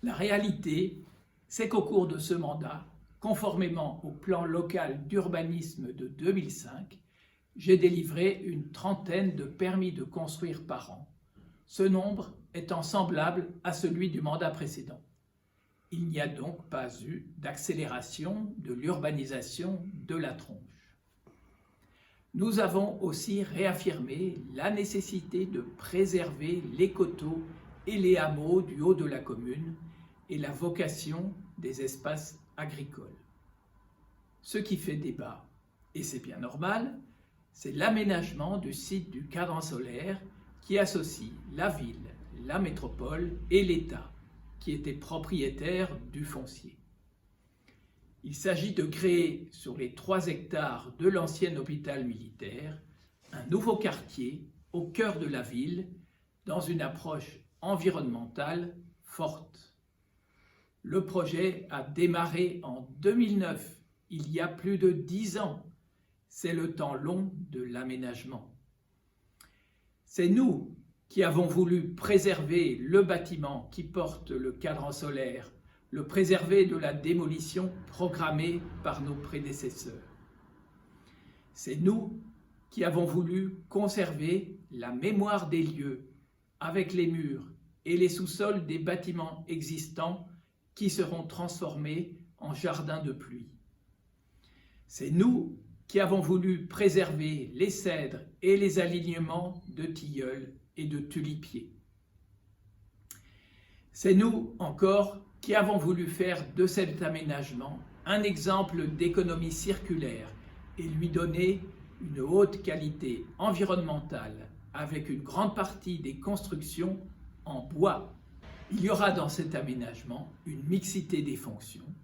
La réalité, c'est qu'au cours de ce mandat, conformément au plan local d'urbanisme de 2005, j'ai délivré une trentaine de permis de construire par an, ce nombre étant semblable à celui du mandat précédent. Il n'y a donc pas eu d'accélération de l'urbanisation de la Tronche. Nous avons aussi réaffirmé la nécessité de préserver les coteaux et les hameaux du haut de la commune et la vocation des espaces agricoles. Ce qui fait débat, et c'est bien normal, c'est l'aménagement du site du cadran solaire qui associe la ville, la métropole et l'État, qui était propriétaire du foncier. Il s'agit de créer sur les 3 hectares de l'ancien hôpital militaire un nouveau quartier au cœur de la ville dans une approche environnementale forte. Le projet a démarré en 2009, il y a plus de 10 ans. C'est le temps long de l'aménagement. C'est nous qui avons voulu préserver le bâtiment qui porte le cadran solaire, le préserver de la démolition programmée par nos prédécesseurs. C'est nous qui avons voulu conserver la mémoire des lieux avec les murs et les sous-sols des bâtiments existants qui seront transformés en jardins de pluie. C'est nous qui avons voulu préserver les cèdres et les alignements de tilleuls et de tulipiers. C'est nous encore qui avons voulu faire de cet aménagement un exemple d'économie circulaire et lui donner une haute qualité environnementale avec une grande partie des constructions en bois. Il y aura dans cet aménagement une mixité des fonctions,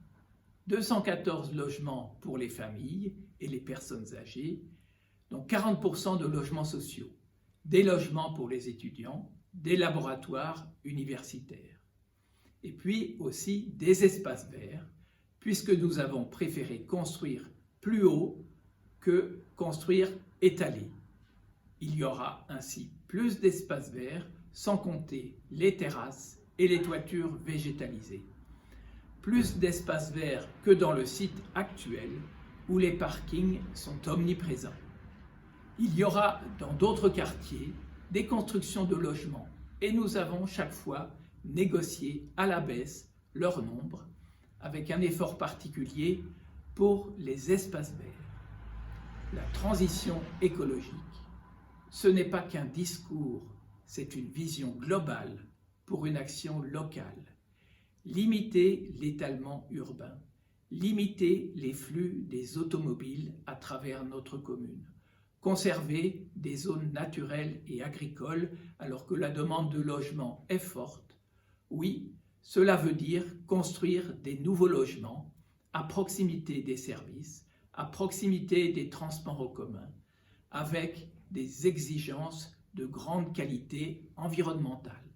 214 logements pour les familles et les personnes âgées, dont 40% de logements sociaux, des logements pour les étudiants, des laboratoires universitaires, et puis aussi des espaces verts, puisque nous avons préféré construire plus haut que construire étalé. Il y aura ainsi plus d'espaces verts, sans compter les terrasses et les toitures végétalisées. Plus d'espaces verts que dans le site actuel où les parkings sont omniprésents. Il y aura dans d'autres quartiers des constructions de logements et nous avons chaque fois négocié à la baisse leur nombre avec un effort particulier pour les espaces verts. La transition écologique, ce n'est pas qu'un discours, c'est une vision globale pour une action locale. Limiter l'étalement urbain, limiter les flux des automobiles à travers notre commune, conserver des zones naturelles et agricoles alors que la demande de logement est forte. Oui, cela veut dire construire des nouveaux logements à proximité des services, à proximité des transports en commun, avec des exigences de grande qualité environnementale.